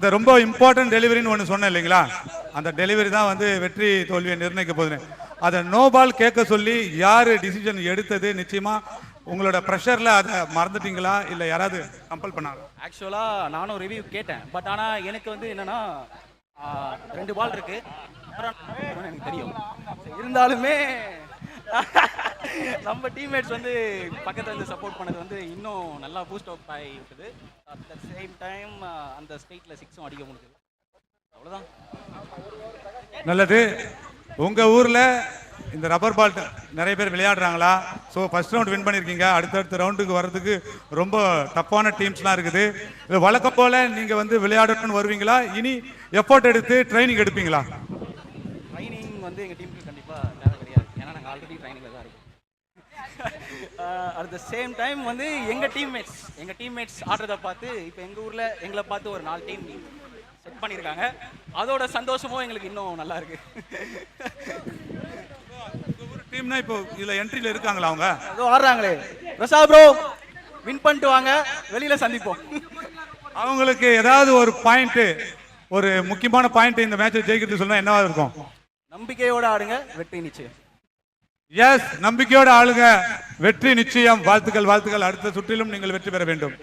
இந்த ரொம்ப இம்பார்ட்டன்ட் டெலிவரின்னு ஒன்று சொன்னேன் இல்லைங்களா, அந்த டெலிவரி தான் வந்து வெற்றி தோல்வியை நிர்ணயிக்க போகுது. அதை நோ பால் கேட்க சொல்லி யார் டிசிஷன் எடுத்தது? நிச்சயமா உங்களோட ப்ரெஷரில் அதை மறந்துட்டீங்களா இல்லை யாராவது கம்பல் பண்ணாங்க? ஆக்சுவலாக நானும் ரிவ்யூ கேட்டேன். பட் ஆனால் எனக்கு வந்து என்னென்னா 2 பால் இருக்கு எனக்கு தெரியும். இருந்தாலுமே நம்ம டீம்மேட்ஸ் வந்து பக்கத்தில் வந்து சப்போர்ட் பண்ணது வந்து இன்னும் நல்லா பூஸ்ட் அப் ஆகி இருக்குது. அட் த சேம் டைம் அந்த ஸ்ட்ரைட்டில் 6ம் அடிக்க முடியுது. அவ்வளோதான். நல்லது. உங்கள் ஊரில் இந்த ரப்பர் பால் நிறைய பேர் விளையாடுறாங்களா? ஸோ ஃபர்ஸ்ட் ரவுண்ட் வின் பண்ணியிருக்கீங்க. அடுத்தடுத்த ரவுண்டுக்கு வர்றதுக்கு ரொம்ப டஃப்பான டீம்ஸ்லாம் இருக்குது. இது வழக்கம் போல் நீங்கள் வந்து விளையாடணும்னு வருவீங்களா? இனி எஃபோர்ட் எடுத்து ட்ரைனிங் எடுப்பீங்களா? ட்ரைனிங் வந்து எங்கள் டீமுக்கு கண்டிப்பாக தேவை கிடையாது. ஏன்னா நாங்கள் ஆல்ரெடி ட்ரைனிங்கில் தான் இருக்கோம். அட் த சேம் டைம் வந்து எங்கள் டீம்மேட்ஸ் ஆடுறதை பார்த்து இப்போ எங்கள் ஊரில் எங்களை பார்த்து ஒரு 4 டீம் செட் பண்ணியிருக்காங்க. அதோட சந்தோஷமும் எங்களுக்கு இன்னும் நல்லா இருக்கு. டீம்னா இப்போ இதில் என்ட்ரியில் இருக்காங்களா? அவங்க ஏதோ ஆடுறாங்களே. பிரசாத் ப்ரோ வின் பண்ணிட்டு வாங்க, வெளியில் சந்திப்போம். அவங்களுக்கு ஏதாவது ஒரு பாயிண்ட், ஒரு முக்கியமான பாயிண்ட் இந்த மேட்சை ஜெயிக்கிறது சொன்னா என்னவா இருக்கும்? நம்பிக்கையோட ஆடுங்க, வெற்றி நிச்சயம். எஸ், நம்பிக்கையோட ஆளுங்க, வெற்றி நிச்சயம். வாழ்த்துக்கள், வாழ்த்துக்கள். அடுத்த சுற்றிலும் நீங்கள் வெற்றி பெற வேண்டும்.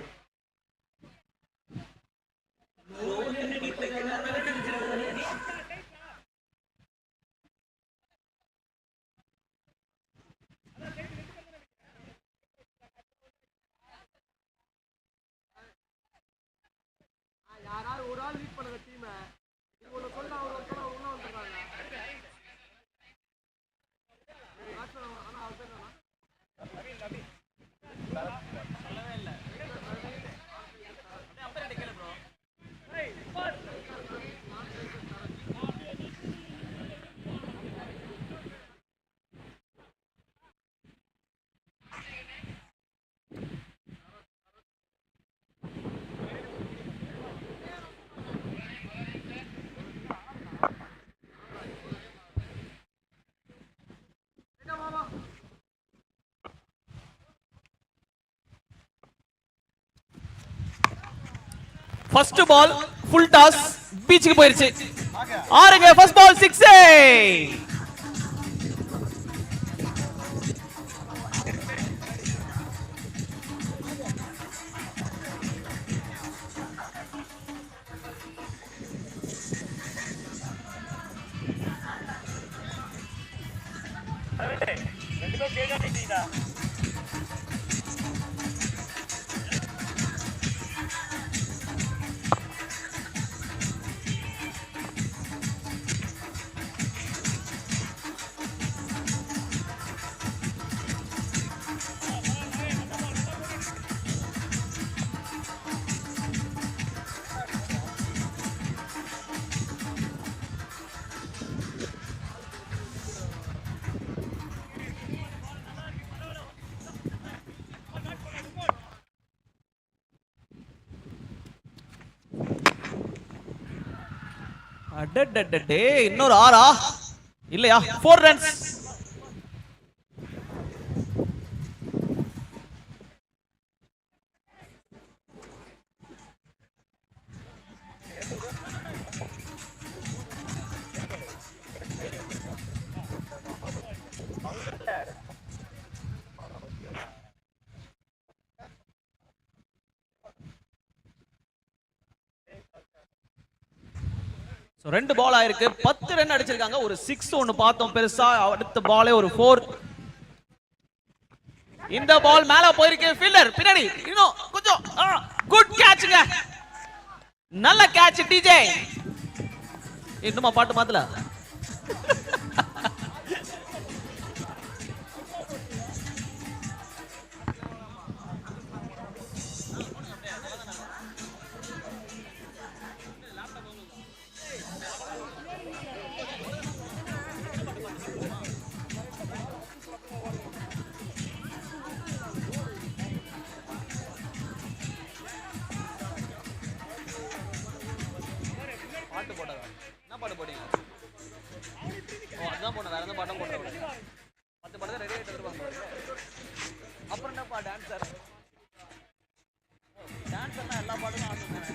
ஃபர்ஸ்ட் பால் ஃபுல் டாஸ் பீச்சுக்கு போயிருச்சு. ஆறுங்க ஃபர்ஸ்ட் பால் 6. அடடடடே, இன்னொரு 6 இல்லையா? 4 ரன்ஸ். ஸோ 2 பால் ஆயிருக்கு. 10 ரன் அடிச்சிருக்காங்க. ஒரு 6 ஒன்று பார்த்தோம் பெருசா. அடுத்த பாலே ஒரு 4. இந்த பால் மேல போயிருக்கு. ஃபீல்டர் பின்னாடி இன்னும் கொஞ்சம். குட் கேட்ச்ங்க, நல்ல கேட்ச் டிஜே. இன்னுமா பாட்டு மாத்தல? என்ன பாட்டு போட்டீங்க? ஓ, அதுதான் போன. வேற எந்த பாட்டும் போட்ட விட 10 பாட்டு ரெடி ஆகிட்டு வருவாங்க. அப்புறம் என்னப்பா டான்ஸர்? டான்ஸர்னா எல்லா பாட்டும் ஆடணும்.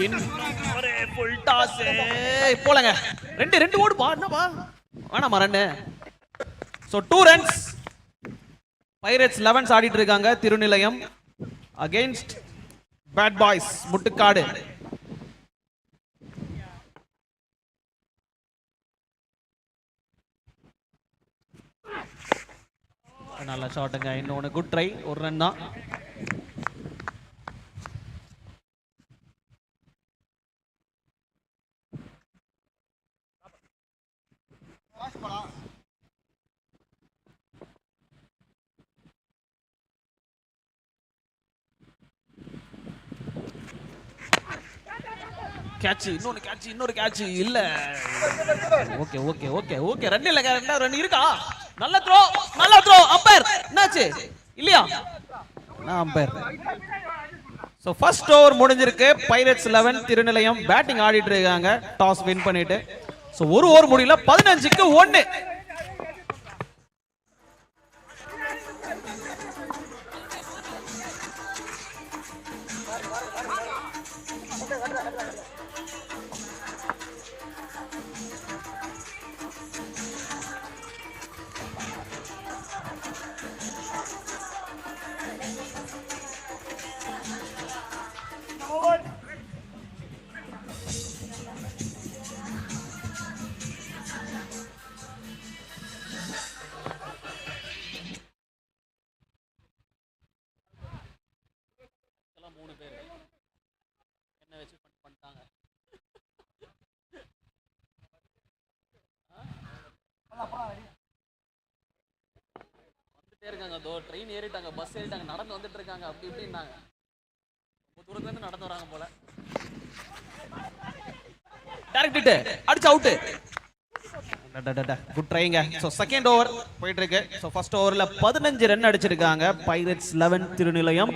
இன்னும் ஒரு ஃபுல் டாஸ் போலங்க. ரெண்டு ஓடுப்பா, என்னப்பா வேணாமா run. So 2 runs. Pirates 11s ஆடிட்டு இருக்காங்க திருநிலையம் அகைன்ஸ்ட் பேட் பாய்ஸ் முட்டுக்காடு. நல்ல ஷாட்டுங்க, இன்னொன்னு குட் ட்ரை, ஒரு ரன் தான். கேட்ச், இன்னொரு கேட்ச் இல்ல. Okay okay okay okay, run இல்ல, ரன் இருக்கா? நல்ல த்ரோ அம்பயர் என்னாச்சு இல்லையா? அம்பயர். சோ ஃபர்ஸ்ட் ஓவர் முடிஞ்சிருக்கு. பைரேட்ஸ் 11 திருநிலையம் பேட்டிங் ஆடிட்டு இருக்காங்க டாஸ் வின் பண்ணிட்டு. சோ ஒரு ஓவர் முடியல, 15க்கு 1. இருக்காங்க, ட்ரெயின் ஏறிட்டாங்க, பஸ் ஏறிட்டாங்க, நடந்து வந்துட்டு இருக்காங்க, அப்படி இப்படின்னாங்க. ரொம்ப தூரத்துல இருந்து நடந்து வராங்க போல. டைரக்ட் ஹிட், அடிச்சு அவுட். குட் ட்ரைங்க. சோ செகண்ட் ஓவர் போயிட்டு இருக்கு. சோ ஃபர்ஸ்ட் ஓவர்ல 15 ரன் அடிச்சிருக்காங்க பைரேட்ஸ் 11 திருநிலையம்.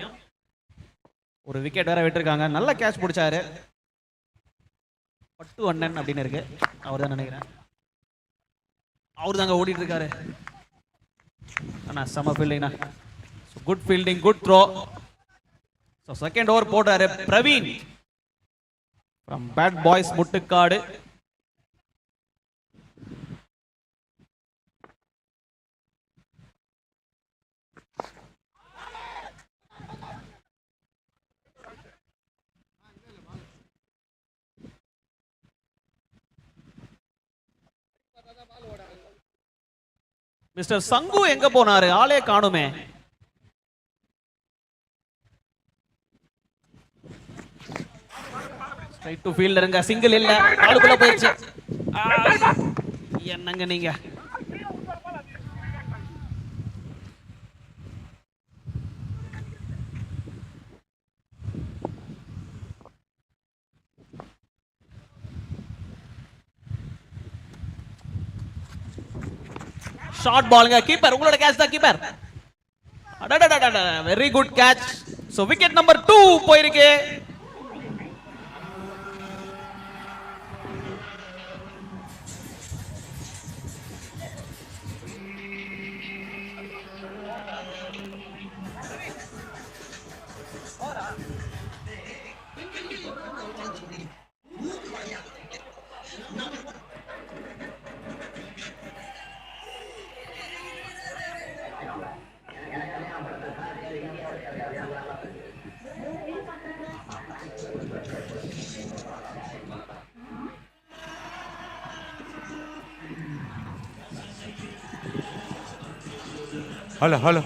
ஒரு விக்கெட் வேற விட்டுருக்காங்க. நல்ல கேட்ச் பிடிச்சாரு. பட்டு அண்ணன் அப்படின்னு இருக்கு, அவர் தான் நினைக்கிறேன். அவர் தாங்க ஓடிட்டு இருக்காரு. செம ஃபீல்டிங்னா. Good fielding, good throw. So second over போட்டாரு Praveen from bad boys Muttukadu. Mister Sangu எங்க போனாரு? ஆளே காணுமே. ஸ்ட்ரைட் டு ஃபீல்டருங்க, சிங்கிள் இல்ல, ஆளுக்குள்ள போயிடுச்சு. என்னங்க நீங்க? ஷார்ட் பாலுங்க, கீப்பர் உங்களோட கேட்ச் தான் keeper. Very good catch. So wicket number 2 போயிருக்கு. ஹலோ ஹலோ,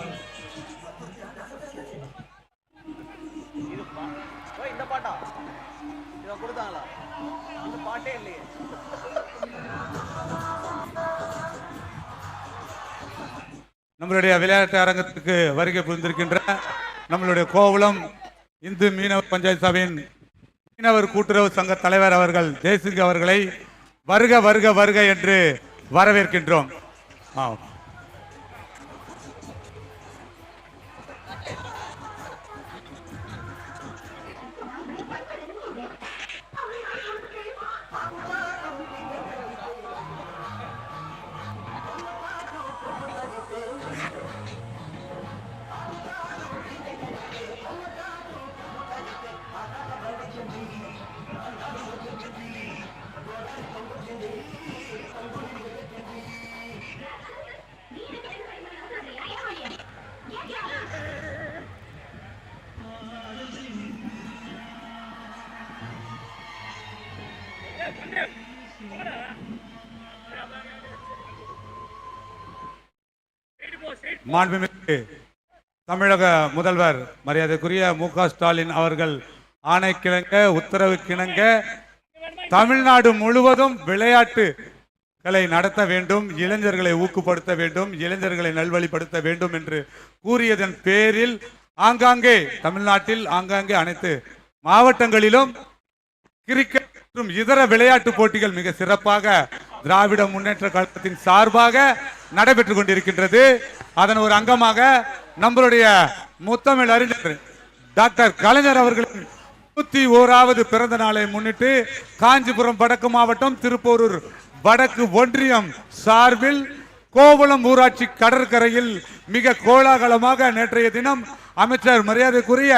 இந்த பாட்டா இத கொடுத்தாங்களா? அந்த பாட்டே இல்லையே. நம்மளுடைய விளையாட்டு அரங்கத்துக்கு வருகை புரிந்திருக்கின்ற நம்மளுடைய கோவளம் இந்து மீனவர் பஞ்சாயத்து சபையின் மீனவர் கூட்டுறவு சங்க தலைவர் அவர்கள் ஜெயசிங் அவர்களை வருக வருக வருக என்று வரவேற்கின்றோம். மாண்புமிகு தமிழக முதல்வர் மரியாதைக்குரிய மு.க. ஸ்டாலின் அவர்கள் ஆணைக்கிணங்க உத்தரவுக்கிணங்க தமிழ்நாடு முழுவதும் விளையாட்டுகளை நடத்த வேண்டும், இளைஞர்களை ஊக்கப்படுத்த வேண்டும், இளைஞர்களை நல்வழிப்படுத்த வேண்டும் என்று கூறியதன் பேரில் ஆங்காங்கே தமிழ்நாட்டில் ஆங்காங்கே அனைத்து மாவட்டங்களிலும் கிரிக்கெட் மற்றும் இதர விளையாட்டு போட்டிகள் மிக சிறப்பாக திராவிட முன்னேற்ற கழகத்தின் சார்பாக நடைபெற்றுக் கொண்டிருக்கின்றது. அதன் ஒரு அங்கமாக நம்மளுடைய முத்தமிழ் அறிஞர் டாக்டர் கலைஞர் அவர்களின் 101வது பிறந்த நாளை முன்னிட்டு காஞ்சிபுரம் வடக்கு மாவட்டம் திருப்போரூர் வடக்கு ஒன்றியம் சார்பில் கோவளம் ஊராட்சி கடற்கரையில் மிக கோலாகலமாக நேற்றைய தினம் அமைச்சர் மரியாதைக்குரிய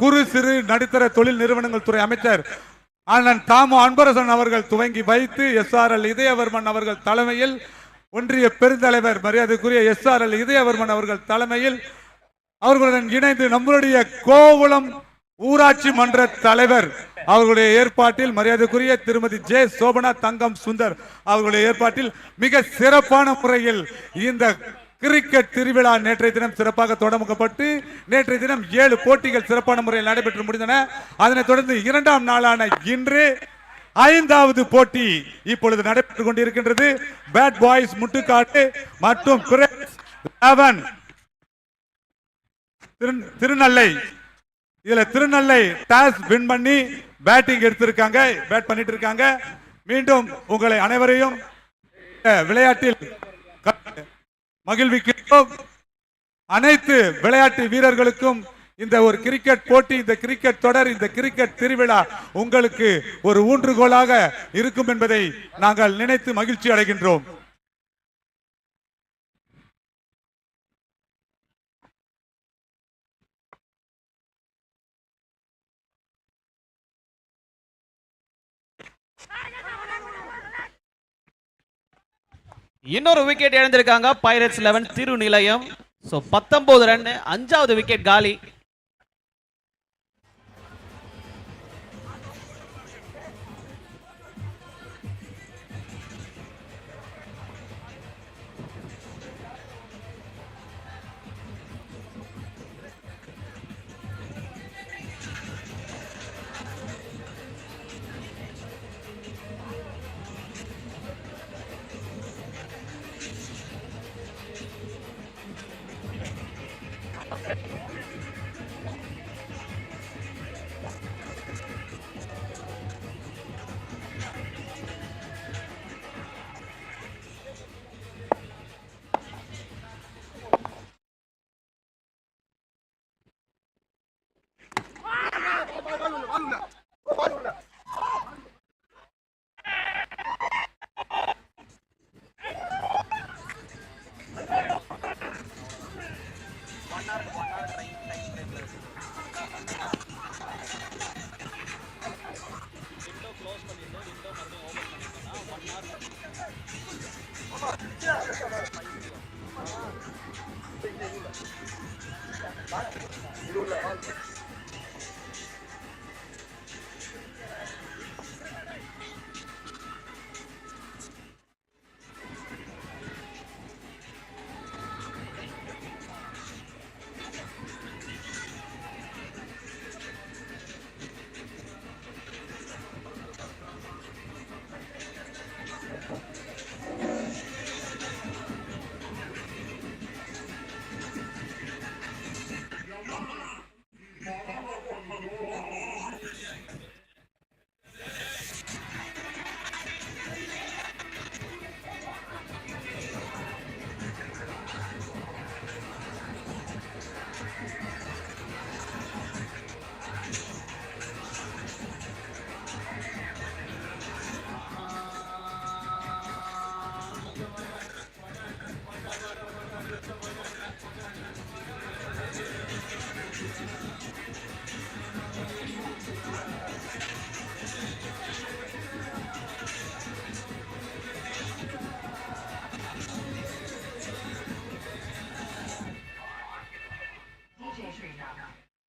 குறு சிறு நடுத்தர தொழில் நிறுவனங்கள் துறை அமைச்சர் அண்ணன் தாமு அன்பரசன் அவர்கள் துவங்கி வைத்து எஸ்ஆர்எல் இதயவர்மன் அவர்கள் தலைமையில் ஒன்றிய பெருந்தலைவர் மரியாதைக்குரிய எஸ்ஆர்எல் இதயவர்மன் அவர்கள் தலைமையில் அவர்களுடன் இணைந்து நம்மளுடைய கோவளம் ஊராட்சி மன்ற தலைவர் அவர்களுடைய ஏற்பாட்டில் மரியாதைக்குரிய திருமதி ஜே சோபனா தங்கம் சுந்தர் அவர்களுடைய ஏற்பாட்டில் மிக சிறப்பான முறையில் இந்த கிரிக்கெட் திருவிழா நேற்றைய தினம் சிறப்பாக தொடங்கப்பட்டு நேற்றைய தினம் 7 போட்டிகள் சிறப்பான முறையில் நடைபெற்று முடிந்தன. அதனைத் தொடர்ந்து 2ஆம் நாளான இன்று 5வது போட்டி இப்பொழுது நடைபெற்றுக் கொண்டிருக்கின்றது. பேட் பாய்ஸ் முட்டுக்காட்டு மற்றும் திருநெல்லை, இதுல திருநெல்லை டாஸ் வின் பண்ணி பேட்டிங் எடுத்திருக்காங்க, பேட் பண்ணிட்டு இருக்காங்க. மீண்டும் உங்களை அனைவரையும் விளையாட்டில் மகிழ்விக்கிறோம். அனைத்து விளையாட்டு வீரர்களுக்கும் இந்த ஒரு கிரிக்கெட் போட்டி, இந்த கிரிக்கெட் தொடர், இந்த கிரிக்கெட் திருவிழா உங்களுக்கு ஒரு ஊன்றுகோலாக இருக்கும் என்பதை நாங்கள் நினைத்து மகிழ்ச்சி அடைகின்றோம். இன்னொரு விக்கெட் இழந்திருக்காங்க பைரட்ஸ் 11 திருநிலையம். 19 ரன், 5வது விக்கெட் காலி.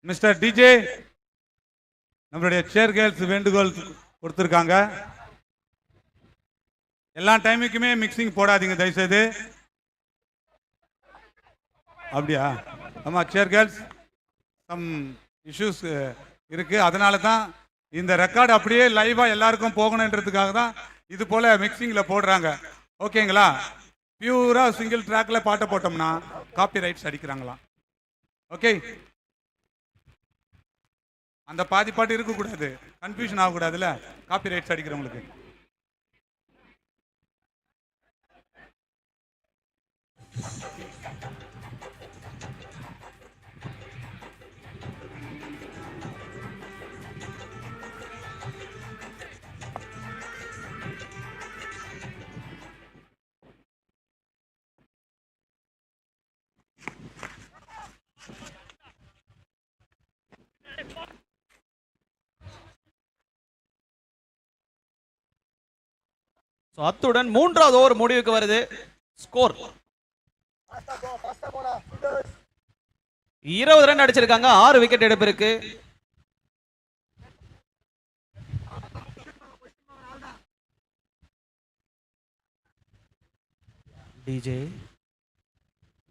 மிஸ்டர் டிஜே, நம்மளுடைய சேர் கேர்ள்ஸ் வேண்டுகோள் கொடுத்திருக்காங்க. எல்லா டைமுக்குமே மிக்சிங் போடாதீங்க தயவுசெய்து. அப்படியா? ஆமாம் சேர் கேர்ள்ஸ், சம் இஷ்யூஸ் இருக்குது. அதனால தான் இந்த ரெக்கார்டு அப்படியே லைவாக எல்லாருக்கும் போகணுன்றதுக்காக தான் இது போல் மிக்சிங்கில் போடுறாங்க. ஓகேங்களா? பியூராக சிங்கிள் ட்ராக்ல பாட்டை போட்டோம்னா காப்பி ரைட்ஸ் அடிக்கிறாங்களாம். ஓகே, அந்த பாதி பாட்டு இருக்கக்கூடாது, கன்ஃபியூஷன் ஆகக்கூடாதுல்ல காப்பி ரைட்ஸ் அடிக்கிறவங்களுக்கு. அத்துடன் மூன்றாவது ஓவர் முடிவுக்கு வருது. ஸ்கோர் 20 ரன் அடிச்சிருக்காங்க. 6 விக்கெட் எடுப்பு இருக்கு. டிஜே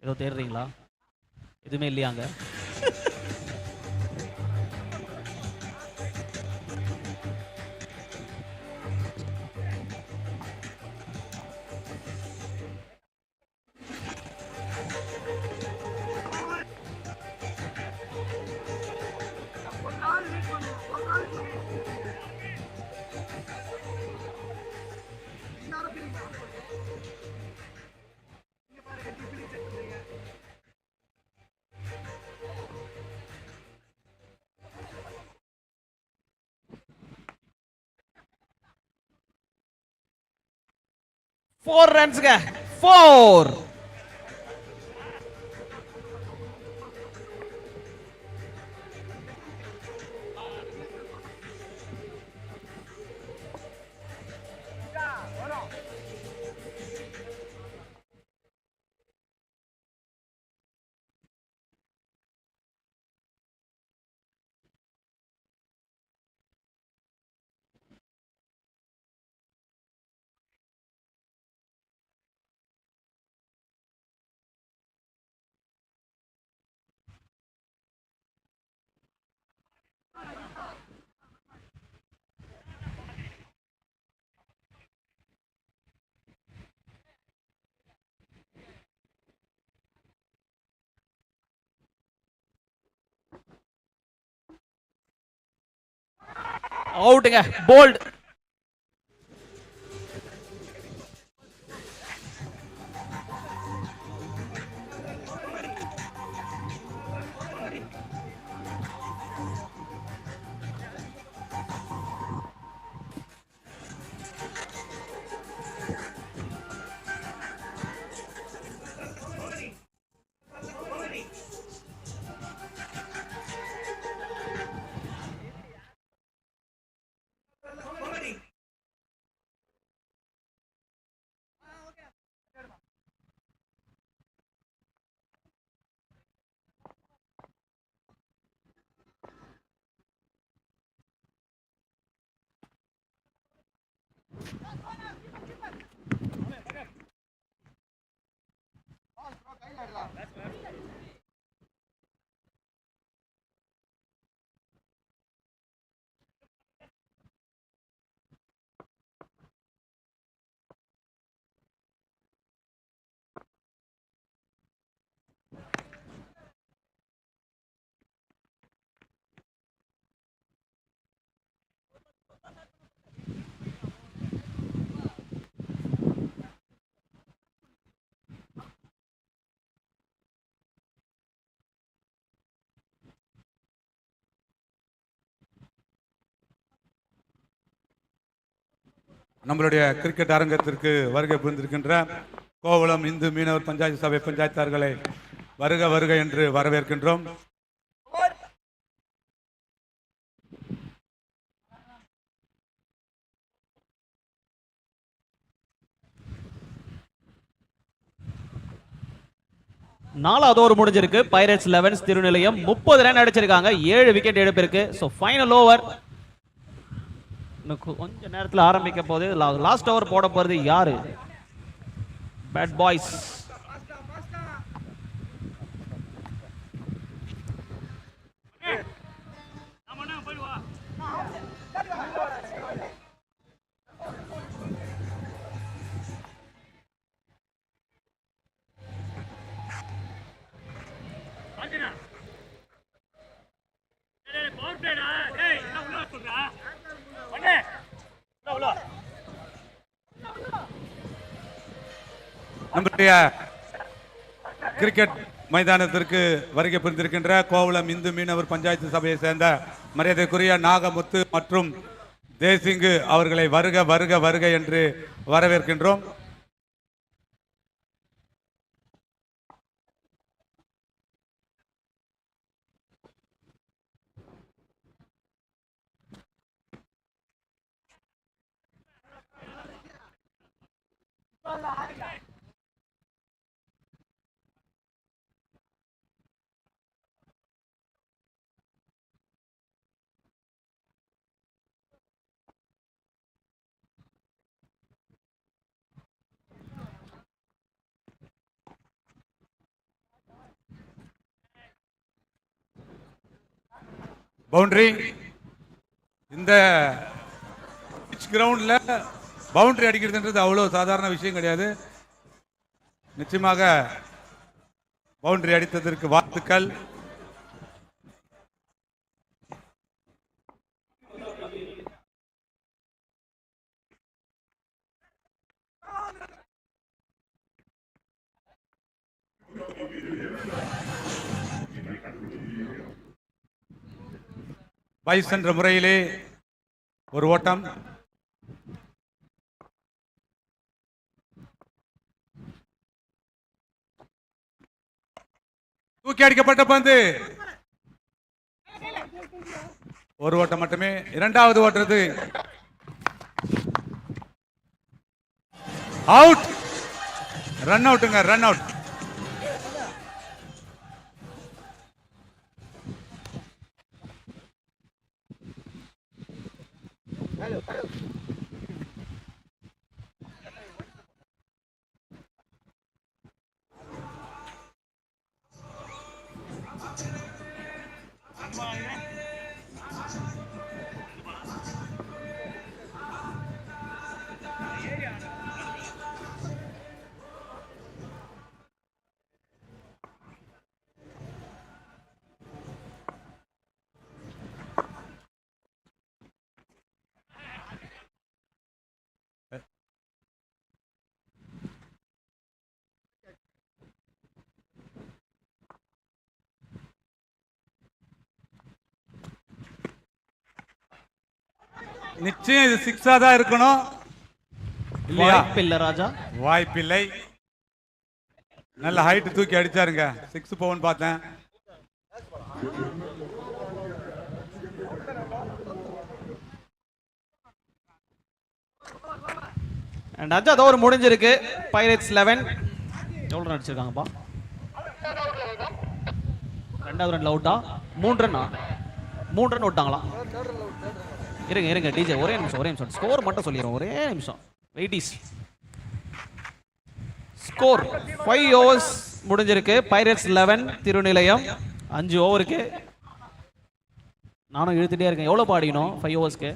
ஏதோ தேடுறீங்களா? எதுவுமே இல்லையாங்க? Four runs ka. 4. அவுட்டுங்க, போல்ட். நம்மளுடைய கிரிக்கெட் அரங்கத்திற்கு வருகை புரிந்திருக்கின்ற கோவளம் இந்து மீனவர் பஞ்சாயத்து சபை பஞ்சாயத்தார்களை வருக வருக என்று வரவேற்கின்றோம். நாலாவது ஓவர் முடிஞ்சிருக்கு. பைரேட்ஸ் 11 திருநிலையம் 30 ரன் அடிச்சிருக்காங்க. 7 விக்கெட் எடுப்பிருக்கு. ஸோ ஃபைனல் ஓவர் கொஞ்ச நேரத்தில் ஆரம்பிக்க போது. லாஸ்ட் ஓவர் போட போறது யாரு? Bad boys. நம்முடைய கிரிக்கெட் மைதானத்திற்கு வருகை புரிந்திருக்கின்ற கோவளம் இந்து மீனவர் பஞ்சாயத்து சபையை சேர்ந்த மரியாதைக்குரிய நாகமுத்து மற்றும் தேசிங்கு அவர்களை வருக வருக வருக என்று வரவேற்கின்றோம். பவுண்டரி. இந்த கிரவுண்ட்ல பவுண்டரி அடிக்கிறதுன்றது அவ்வளவு சாதாரண விஷயம் கிடையாது. நிச்சயமாக பவுண்டரி அடித்ததற்கு வாழ்த்துக்கள். வைஸ் என்ற முறையிலே ஒரு ஓட்டம். தூக்கி அடிக்கப்பட்ட பந்து. ஒரு ஓட்டம் மட்டுமே. இரண்டாவது ஓட்டுறது அவுட். ரன் அவுட்டுங்க, ரன் அவுட். நிச்சயம் இது சிக்ஸா தான் இருக்கணும். இல்லையா? வாய்ப்பில்லை ராஜா, வாய்ப்பில்லை. நல்ல ஹைட் தூக்கி அடிச்சாருங்க. 6 போவன் பார்த்தேன். அண்ட் அஜா ஓவர் முடிஞ்சிருக்கு. பைரேட்ஸ் 11. எவ்வளவு ரன் அடிச்சிருக்காங்கப்பா? ரெண்டாவது ரன்ல அவுட்டா? 3 ரன்னா? 3 ரன் விட்டாங்களா? இருங்க இருங்க டிஜே, ஒரே நிமிஷம் ஸ்கோர் மட்டும் சொல்லிடுறோம். ஒரே நிமிஷம் வெயிட்டிஸ். ஸ்கோர் 5 ஓவர்ஸ் முடிஞ்சிருக்கு. பைரேட்ஸ் 11, திருநிலையம் 5 ஓவருக்கு. நானும் இழுத்துட்டே இருக்கேன். எவ்வளோ பாடிக்கணும் 5 ஓவர்ஸ்க்கு?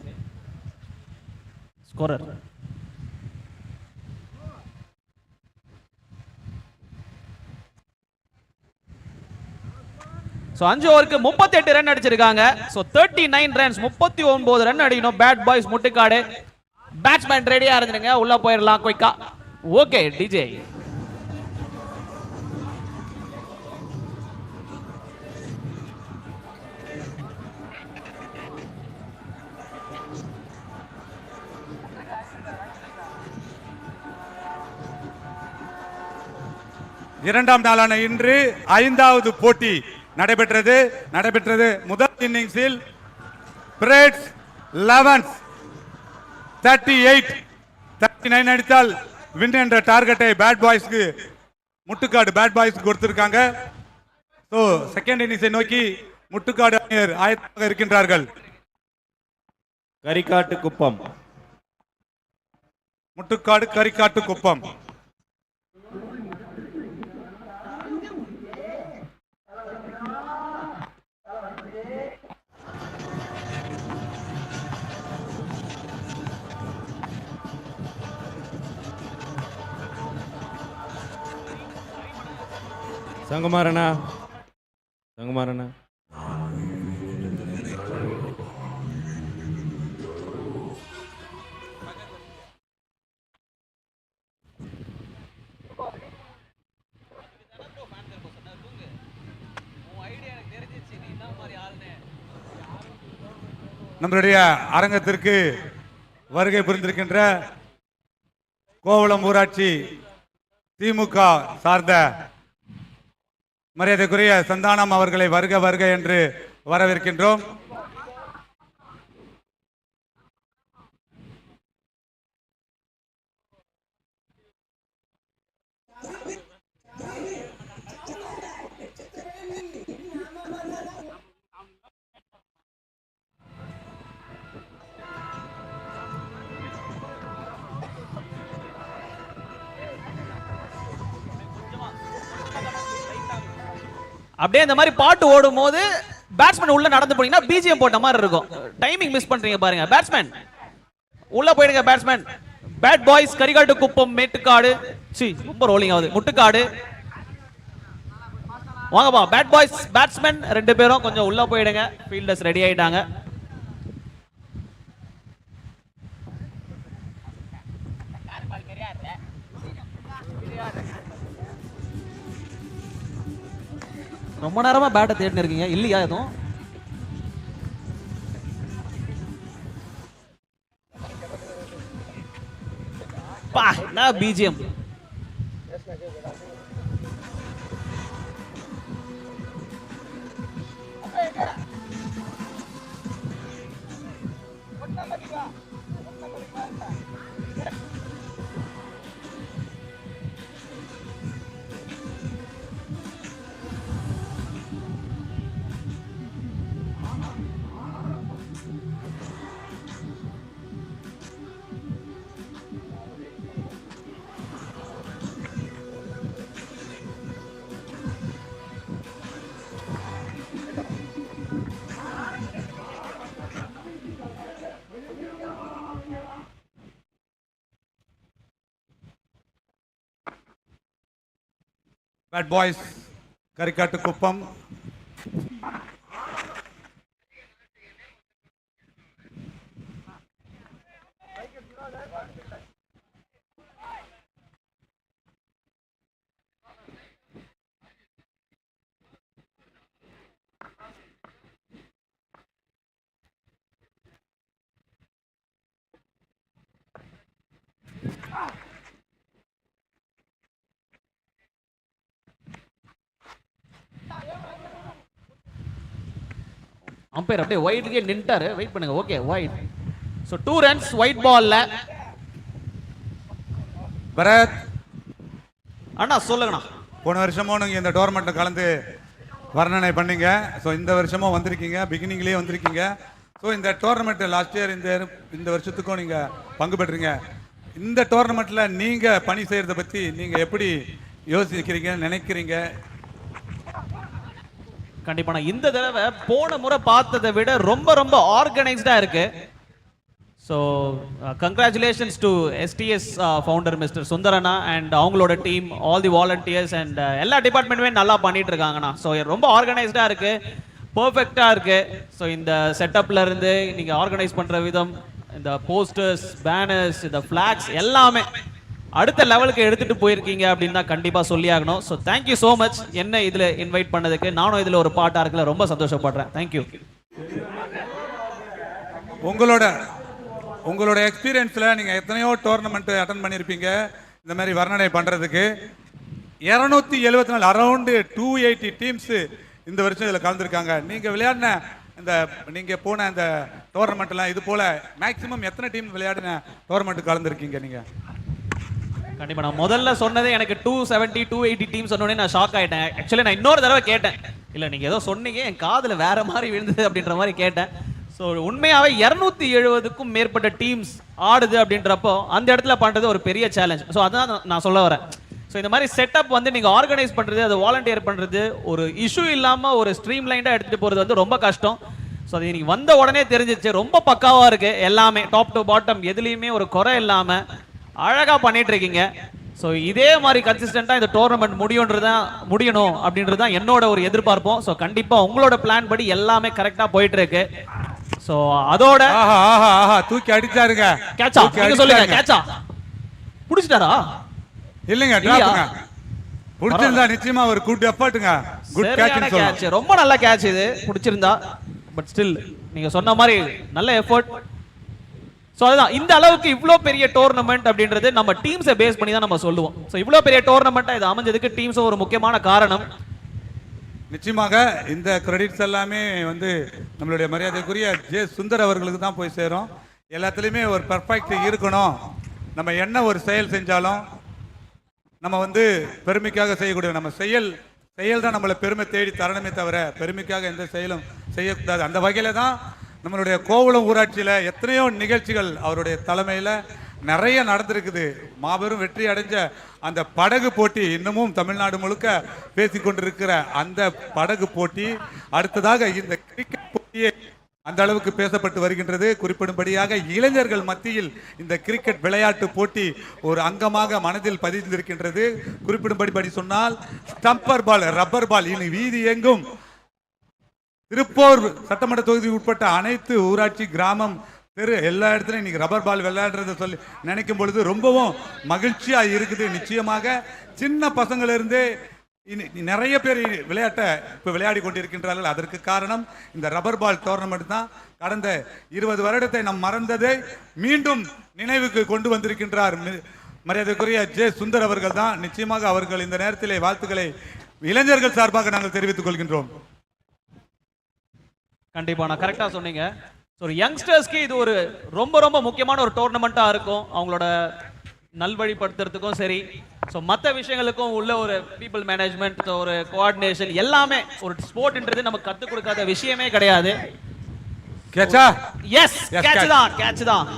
ஸ்கோரர் ஸோ 5 ஓவருக்கு 38 ரன் அடிச்சிருக்காங்க. ஸோ 39 ரன்ஸ், 39 ரன் அடிக்கணும். Bad boys Muttukkadu. பேட்ஸ்மேன் ரெடியா இருந்துருங்க, உள்ள போயிடலாம் குயிக்கா. Okay DJ. இரண்டாம் நாளான இன்று 5வது போட்டி நடைபெற்றது. முதல் இன்னிங்ஸில் பிரேட்ஸ் 11 39 அடித்தால் வின் என்ற டார்கெட்டை பேட் பாய்ஸ்க்கு முட்டுக்காடு பேட் பாய்ஸ்க்கு கொடுத்திருக்காங்க. சோ செகண்ட் இன்னிங்ஸை நோக்கி முட்டுக்காடு அணியர் ஆயத்தமாக இருக்கின்றார்கள். கரிக்காட்டு குப்பம். முட்டுக்காடு கரிக்காட்டு குப்பம். சங்குமாரண்ணா நம்மளுடைய அரங்கத்திற்கு வருகை புரிந்திருக்கின்ற கோவளம் ஊராட்சி திமுக சார்ந்த மரியாதைக்குரிய சந்தானம் அவர்களை வருக வருக என்று வரவேற்கின்றோம். அப்படியே இந்த மாதிரி பாட்டு ஓடும் போது பேட்ஸ்மேன் உள்ள நடந்து போனீங்கன்னா பிஜிஎம் போட்ட மாதிரி இருக்கும். டைமிங் மிஸ் பண்றீங்க பாருங்க. பேட்ஸ்மேன் உள்ள போயிடுங்க. பேட்ஸ்மேன் பேட் பாய்ஸ் கரிகாட்டு குப்பம் மேட்டுக்காடு ரொம்ப ரோலிங் ஆகுது முட்டுக்காடு வாங்கப்பா. பேட் பாய்ஸ் பேட்ஸ்மேன் 2 பேரும் கொஞ்சம் உள்ள போயிடுங்க. ஃபீல்டர்ஸ் ரெடி ஆயிட்டாங்க. ரொம்ப நேரமா பேட்டை தேடின்னு இருக்கீங்க இல்லையா? எதுவும் பா நான் பிஜிஎம் பேட் பாய்ஸ் கரிக்காட்டு குப்பம் அம்பையர் அப்படியே ஒயிட்லயே நின்ட்டாரு. வெயிட் பண்ணுங்க. Okay white. So 2 runs white பால்ல. பரத் அண்ணா சொல்லுங்கண்ணா. போன வருஷமும் நீங்க இந்த டோர்னமெண்ட்ல கலந்து வர்ணனை பண்ணீங்க. ஸோ இந்த வருஷமும் வந்திருக்கீங்க. பிகினிங்லேயே வந்திருக்கீங்க. ஸோ இந்த டோர்னமெண்ட் லாஸ்ட் இயர் இந்த வருஷத்துக்கும் நீங்க பங்கு பெற்றீங்க. இந்த டோர்னமெண்ட்ல நீங்க பணி செய்யறத பத்தி நீங்க எப்படி யோசிக்கிறீங்க நினைக்கிறீங்க? கண்டிப்பா இந்த தடவை போன முறை பார்த்ததை விட ரொம்ப ரொம்ப ஆர்கனைஸ்டா இருக்கு. So congratulations to STS founder mister சுந்தரனா அண்ட் அவங்களோட team, all the volunteers and எல்லா டிபார்ட்மெண்ட்டுமே நல்லா பண்ணிட்டு இருக்காங்கண்ணா. ஸோ ரொம்ப ஆர்கனைஸ்டா இருக்கு, பர்ஃபெக்டா இருக்கு. ஸோ இந்த செட்டப்ல இருந்து நீங்க ஆர்கனைஸ் பண்ற விதம், இந்த போஸ்டர்ஸ், பேனர்ஸ், இந்த ஃபிளாக்ஸ் எல்லாமே அடுத்த லெவலுக்கு எடுத்துட்டு போயிருக்கீங்க அப்படின்னு தான் கண்டிப்பா சொல்லி ஆகணும். ஸோ தேங்க்யூ ஸோ மச் என்ன இதுல இன்வைட் பண்ணதுக்கு. நானும் இதுல ஒரு பாட்டா இருக்கல ரொம்ப சந்தோஷப்படுறேன். தேங்க்யூ. உங்களோட எக்ஸ்பீரியன்ஸ்ல நீங்க எத்தனையோ டோர்னமெண்ட் அட்டன் பண்ணிருப்பீங்க இந்த மாதிரி வர்ணனை பண்றதுக்கு. 274 அரௌண்ட் 280 டீம்ஸ் இந்த வருஷம் இதுல கலந்துருக்காங்க. நீங்க விளையாடின நீங்க போன அந்த டோர்னமெண்ட்லாம் இது போல மேக்ஸிமம் எத்தனை டீம் விளையாடின டோர்னமெண்ட் கலந்துருக்கீங்க நீங்க? கண்டிப்பா நான் முதல்ல சொன்னதே எனக்கு 270 280 டீம் சொன்னோடனே நான் ஷாக் ஆயிட்டேன். ஆக்சுவலி நான் இன்னொரு தடவை கேட்டேன். இல்ல நீங்க ஏதோ சொன்னீங்க என் காதுல வேற மாதிரி விழுந்தது அப்படின்ற மாதிரி கேட்டேன். ஸோ உண்மையாவே 270க்கும் மேற்பட்ட டீம்ஸ் ஆடுது அப்படின்றப்போ அந்த இடத்துல பண்றது ஒரு பெரிய சேலஞ்ச். ஸோ அதான் நான் சொல்ல வரேன். ஸோ இந்த மாதிரி செட்டப் வந்து நீங்க ஆர்கனைஸ் பண்றது, அதை வாலண்டியர் பண்றது, ஒரு இஷ்யூ இல்லாம ஒரு ஸ்ட்ரீம் லைண்டா எடுத்துட்டு போறது வந்து ரொம்ப கஷ்டம். ஸோ அது நீங்க வந்த உடனே தெரிஞ்சிச்சு. ரொம்ப பக்காவா இருக்கு எல்லாமே, டாப் டு பாட்டம் எதுலையுமே ஒரு குறை இல்லாம அழகா பண்ணிட்டு இருக்கீங்க. ஸோ இதே மாதிரி கன்சிஸ்டண்டா இந்த டோர்னமெண்ட் முடியணும் அப்படின்றது தான் என்னோட ஒரு எதிர்பார்ப்போம். ஸோ கண்டிப்பா உங்களோட பிளான் படி எல்லாமே கரெக்டா போயிட்டு இருக்கு. ஸோ அதோட தூக்கி அடிச்சாருங்க. கேட்சா நீங்க சொல்லுங்க. கேட்சா புடிச்சிட்டாரா? இல்லைங்க, டிராப்ங்க. புடிச்சிருந்தா நிச்சயமா ஒரு குட் எஃபர்ட்ங்க. Good catch. ரொம்ப நல்ல கேட்ச் இது. புடிச்சிருந்தா பட் ஸ்டில் நீங்க சொன்ன மாதிரி நல்ல எஃபோர்ட். ஸோ அதுதான் இந்த அளவுக்கு இவ்வளோ பெரிய டோர்னமெண்ட் அப்படின்றது நம்ம டீம்ஸை பேஸ் பண்ணி தான் நம்ம சொல்லுவோம். ஸோ இவ்வளோ பெரிய டோர்னமெண்ட்டாக இது அமைஞ்சதுக்கு டீம்ஸும் ஒரு முக்கியமான காரணம். நிச்சயமாக இந்த கிரெடிட்ஸ் எல்லாமே வந்து நம்மளுடைய மரியாதைக்குரிய ஜே சுந்தர் அவர்களுக்கு தான் போய் சேரும். எல்லாத்துலேயுமே ஒரு பர்ஃபெக்ட் இருக்கணும். நம்ம என்ன ஒரு செயல் செஞ்சாலும் நம்ம வந்து பெருமைக்காக செய்யக்கூடிய நம்ம செயல் தான் நம்மளை பெருமை தேடி தரணுமே தவிர பெருமைக்காக எந்த செயலும் செய்யக்கூடாது. அந்த வகையில் தான் நம்மளுடைய கோவளம் ஊராட்சியில் எத்தனையோ நிகழ்ச்சிகள் அவருடைய தலைமையில் நிறைய நடந்திருக்குது. மாபெரும் வெற்றி அடைஞ்ச அந்த படகு போட்டி இன்னமும் தமிழ்நாடு முழுக்க பேசிக்கொண்டிருக்கிற அந்த படகு போட்டி அடுத்ததாக இந்த கிரிக்கெட் போட்டியே அந்த அளவுக்கு பேசப்பட்டு வருகின்றது. குறிப்பிடும்படியாக இளைஞர்கள் மத்தியில் இந்த கிரிக்கெட் விளையாட்டு போட்டி ஒரு அங்கமாக மனதில் பதிந்திருக்கின்றது. குறிப்பிடும்படி சொன்னால் ஸ்டம்பர் பால், ரப்பர் பால் இனி வீதி எங்கும் திருப்பூர் சட்டமன்ற தொகுதி உட்பட்ட அனைத்து ஊராட்சி, கிராமம், தெரு எல்லா இடத்துலையும் இன்னைக்கு ரப்பர் பால் விளையாடுறத சொல்லி நினைக்கும் பொழுது ரொம்பவும் மகிழ்ச்சியா இருக்குது. நிச்சயமாக சின்ன பசங்களிலிருந்தே நிறைய பேர் விளையாட்டை இப்போ விளையாடி கொண்டிருக்கின்றார்கள். அதற்கு காரணம் இந்த ரப்பர் பால் டோர்னமெண்ட் தான். கடந்த 20 வருடத்தை நாம் மறந்ததை மீண்டும் நினைவுக்கு கொண்டு வந்திருக்கின்றார் மரியாதைக்குரிய ஜே சுந்தர் அவர்கள் தான். நிச்சயமாக அவர்கள் இந்த நேரத்திலே வாழ்த்துக்களை இளைஞர்கள் சார்பாக நாங்கள் தெரிவித்துக் கொள்கின்றோம். கண்டிப்பா நான் கரெக்டா சொன்னீங்க. ஸோ யங்ஸ்டர்ஸ்க்கு இது ஒரு ரொம்ப ரொம்ப முக்கியமான ஒரு டோர்னமெண்ட்டா இருக்கும். அவங்களோட நல்வழிப்படுத்துறதுக்கும் சரி, ஸோ மற்ற விஷயங்களுக்கும் உள்ள ஒரு பீப்புள் மேனேஜ்மெண்ட், ஒரு கோஆர்டினேஷன் எல்லாமே ஒரு ஸ்போர்ட்ன்றது நமக்கு கற்றுக் கொடுக்காத விஷயமே கிடையாது. கேட்சா? எஸ், கேட்ச் தான்.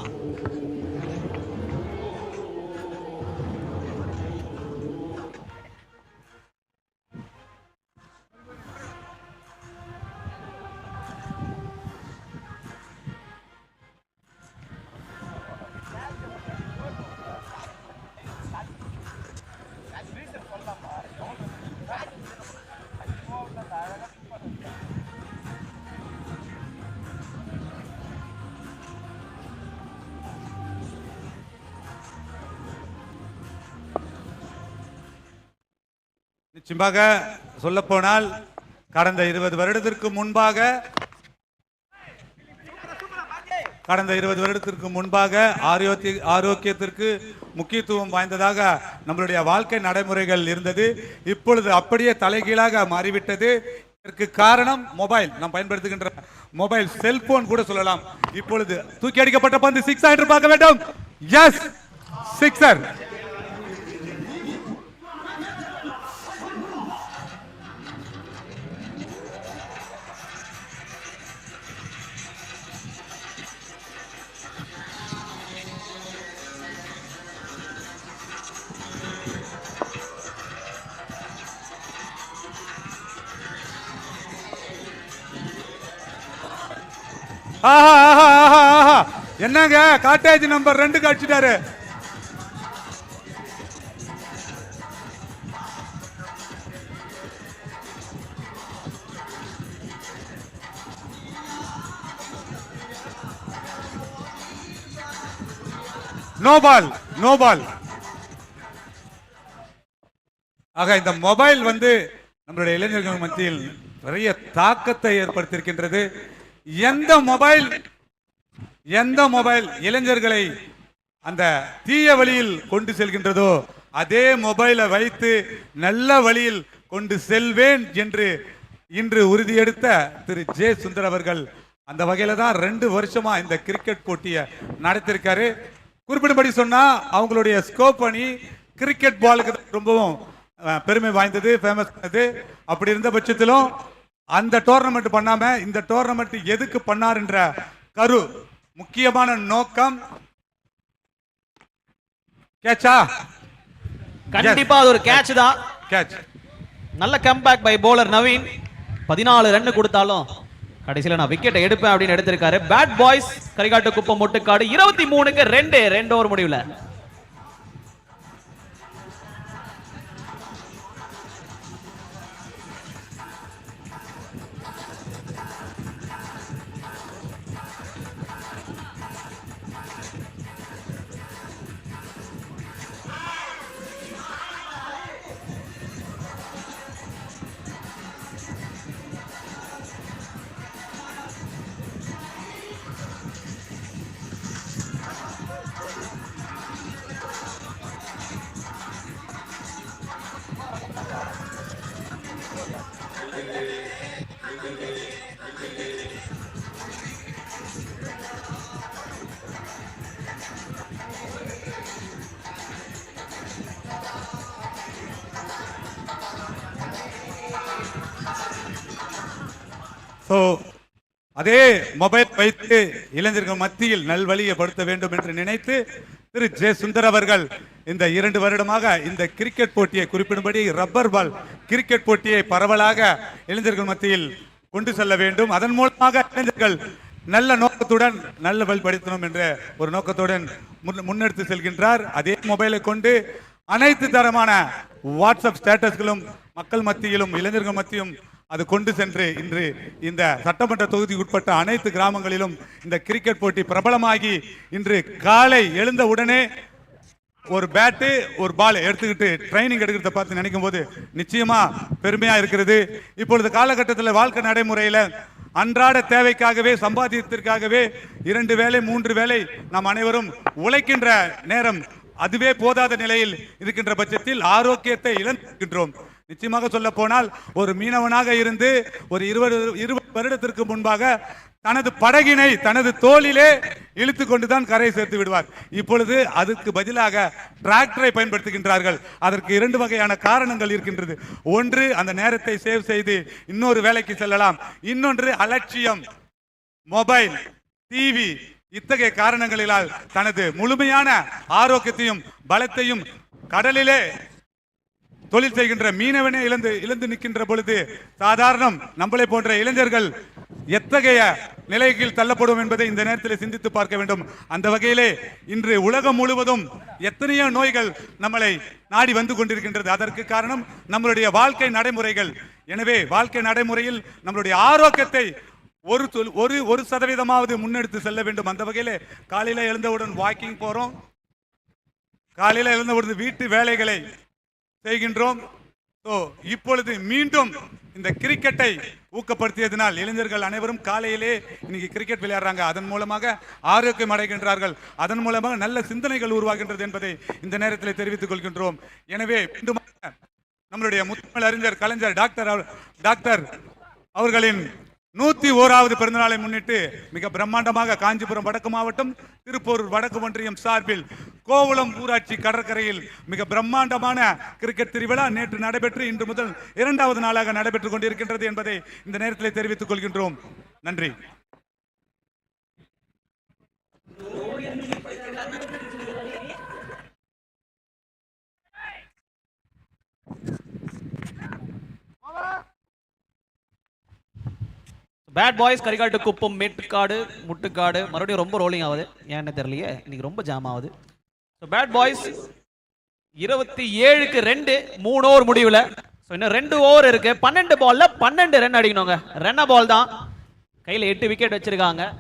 நிச்சயமாக சொல்ல போனால் கடந்த 20 வருடத்திற்கு முன்பாக ஆரோக்கியத்திற்கு முக்கியத்துவம் வாய்ந்ததாக நம்மளுடைய வாழ்க்கை நடைமுறைகள் இருந்தது. இப்பொழுது அப்படியே தலைகீழாக மாறிவிட்டது. இதற்கு காரணம் மொபைல், நாம் பயன்படுத்துகின்ற மொபைல், செல்போன் கூட சொல்லலாம். இப்பொழுது தூக்கி அடிக்கப்பட்ட பந்து 6 என்று பார்க்க வேண்டும். Yes, sixer. என்னங்க காட்டேஜ் நம்பர் 2 அடிச்சிட்டாரு. No ball. ஆக இந்த மொபைல் வந்து நம்மளுடைய இளைஞர்கள் மத்தியில் நிறைய தாக்கத்தை ஏற்படுத்தியிருக்கின்றது. எந்த மொபைல் இளைஞர்களை அந்த தீய வழியில் கொண்டு செல்கின்றதோ அதே மொபைலை வைத்து நல்ல வழியில் கொண்டு செல்வேன் என்று இன்று உறுதியெடுத்த திரு ஜே சுந்தர் அவர்கள் அந்த வகையில தான் 2 வருஷமா இந்த கிரிக்கெட் போட்டியை நடத்திருக்காரு. குறிப்பிடும்படி சொன்னா அவங்களுடைய ஸ்கோப் அணி கிரிக்கெட் பாலுக்கு ரொம்பவும் பெருமை வாய்ந்தது, ஃபேமஸ் ஆனது. அப்படி இருந்த பட்சத்திலும் அந்த டோர்னமெண்ட் பண்ணாம இந்த டோர்னமெண்ட் எதுக்கு பண்ணார் என்ற கரு முக்கியமான நோக்கம். கேட்சா? கண்டிப்பா அது ஒரு கேட்ச் தான். கேட்ச். நல்ல comeback by bowler Naveen. 14 run கொடுத்தாலும் கடைசியில நான் விக்கெட்டை எடுப்பேன் அப்படின்னு எடுத்திருக்காரு. பேட் பாய்ஸ் கரிகாட்டு குப்பம் மொட்டுக்காடு 23க்கு 2 ஓவர் முடிவுல. அதே மொபைல் வைத்து இளைஞர்கள் மத்தியில் நல்வழியை படுத்த வேண்டும் என்று நினைத்து திரு ஜே சுந்தர் அவர்கள் இந்த 2 வருடமாக இந்த கிரிக்கெட் போட்டியை குறிப்பிடும்படி ரப்பர் பால் கிரிக்கெட் போட்டியை பரவலாக இளைஞர்கள் மத்தியில் கொண்டு செல்ல வேண்டும். அதன் மூலமாக இளைஞர்கள் நல்ல நோக்கத்துடன் நல்ல வழிபடுத்தணும் என்ற ஒரு நோக்கத்துடன் முன்னெடுத்து செல்கின்றார். அதே மொபைலை கொண்டு அனைத்து தரமான வாட்ஸ்அப் ஸ்டேட்டஸ்களும் மக்கள் மத்தியிலும் இளைஞர்கள் மத்தியும் அது கொண்டு சென்று இன்று இந்த சட்டமன்ற தொகுதிக்கு உட்பட்ட அனைத்து கிராமங்களிலும் இந்த கிரிக்கெட் போட்டி பிரபலமாகி இன்று காலை எழுந்த உடனே ஒரு பேட்டு ஒரு பால் எடுத்துக்கிட்டு ட்ரைனிங் எடுக்கிறத பார்த்து நினைக்கும் போது நிச்சயமா பெருமையா இருக்கிறது. இப்பொழுது காலகட்டத்தில் வாழ்க்கை நடைமுறையில அன்றாட தேவைக்காகவே சம்பாத்தியத்திற்காகவே 2 வேளை 3 வேளை நாம் அனைவரும் உழைக்கின்ற நேரம் அதுவே போதாத நிலையில் இருக்கின்ற பட்சத்தில் ஆரோக்கியத்தை இழந்திருக்கின்றோம். நிச்சயமாக சொல்ல போனால் ஒரு மீனவனாக இருந்து ஒரு 20 வருடத்திற்கு முன்பாக தனது படகினை தனது தோளிலே இழுத்து கொண்டுதான் கரை சேர்த்து விடுவார். இப்பொழுது அதுக்கு பதிலாக டிராக்டரை பயன்படுத்துகின்றார்கள். அதற்கு 2 வகையான காரணங்கள் இருக்கின்றது. ஒன்று, அந்த நேரத்தை சேவ் செய்து இன்னொரு வேலைக்கு செல்லலாம். இன்னொன்று, அலட்சியம், மொபைல், டிவி இத்தகைய காரணங்களினால் தனது முழுமையான ஆரோக்கியத்தையும் பலத்தையும் கடலிலே தொழில் செய்கின்ற மீனவனே இழந்து நிற்கின்ற பொழுது சாதாரணம் நம்மளை போன்ற இளைஞர்கள் எத்தகைய நிலைக்கு தள்ளப்படும் என்பதை இந்த நேரத்தில் சிந்தித்து பார்க்க வேண்டும். அந்த வகையிலே இன்று உலகம் முழுவதும் எத்தனையோ நோய்கள் நம்மளை நாடி வந்து கொண்டிருக்கின்றது. அதற்கு காரணம் நம்மளுடைய வாழ்க்கை நடைமுறைகள். எனவே வாழ்க்கை நடைமுறையில் நம்மளுடைய ஆரோக்கியத்தை ஒரு சதவீதமாவது முன்னெடுத்து செல்ல வேண்டும். அந்த வகையிலே காலையில எழுந்தவுடன் வாக்கிங் போறோம், காலையில எழுந்தவுடன் வீட்டு வேலைகளை செய்கின்றோம். இப்பொழுது மீண்டும் இந்த கிரிக்கெட்டை ஊக்கப்படுத்தியதனால் இளைஞர்கள் அனைவரும் காலையிலே இன்னைக்கு கிரிக்கெட் விளையாடுறாங்க. அதன் மூலமாக ஆரோக்கியம் அடைகின்றார்கள். அதன் மூலமாக நல்ல சிந்தனைகள் உருவாகின்றது என்பதை இந்த நேரத்தில் தெரிவித்துக் கொள்கின்றோம். எனவே மீண்டும் நம்மளுடைய முத்தமிழ் அறிஞர் கலைஞர் டாக்டர் அவர்களின் 101வது பிறந்தநாளை முன்னிட்டு மிக பிரம்மாண்டமாக காஞ்சிபுரம் வடக்கு மாவட்டம் திருப்பூர் வடக்கு ஒன்றியம் சார்பில் கோவளம் ஊராட்சி கடற்கரையில் மிக பிரம்மாண்டமான கிரிக்கெட் திருவிழா நேற்று நடைபெற்று இன்று முதல் 2வது நாளாக நடைபெற்றுக் கொண்டிருக்கின்றது என்பதை இந்த நேரத்தில் தெரிவித்துக் கொள்கின்றோம். நன்றி. பேட் பாய்ஸ் கரிகாட்டு குப்பம் மேட்டுக்காடு முட்டுக்காடு மறுபடியும் ரொம்ப ரோலிங் ஆகுது. ஏன்னு தெரியலையே, இன்னைக்கு ரொம்ப ஜாம் ஆகுது. பேட் பாய்ஸ் 27க்கு 2 3 ஓவர் முடிவுல. இன்னும் 2 ஓவர் இருக்கு. 12 பால்ல 12 ரன் அடிக்கணுங்க. ரன்ன பால் தான். கையில 8 விக்கெட் வச்சிருக்காங்க.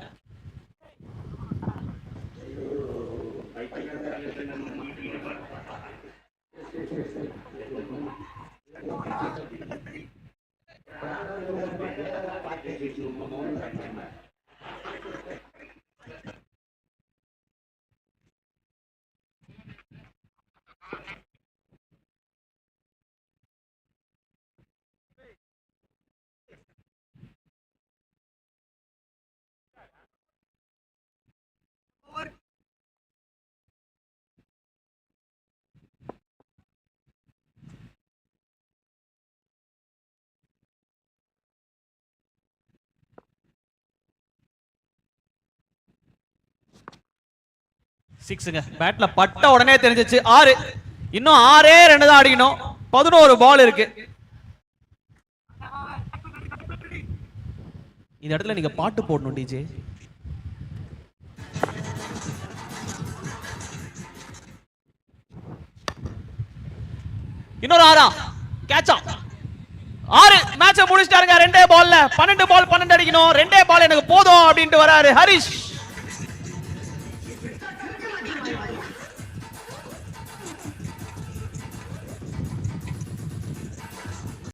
சிக்ஸுங்க. பேட்ல பட்ட உடனே தெரிஞ்சிச்சு. 6 இன்னும் 6 ரன் தான் அடிக்கணும். 11 பால் இருக்கு. இந்த இடத்துல நீங்க பாட்டு போடணும் டிஜே. இன்னொரு 6 கேட்சா. 6 மேட்சை முடிச்சிட்டாருங்க. 2 பால்ல 12 பால் 12 அடிக்கணும். 2 பால் எனக்கு போதும் அப்படின்ட்டு வராரு ஹரிஷ்.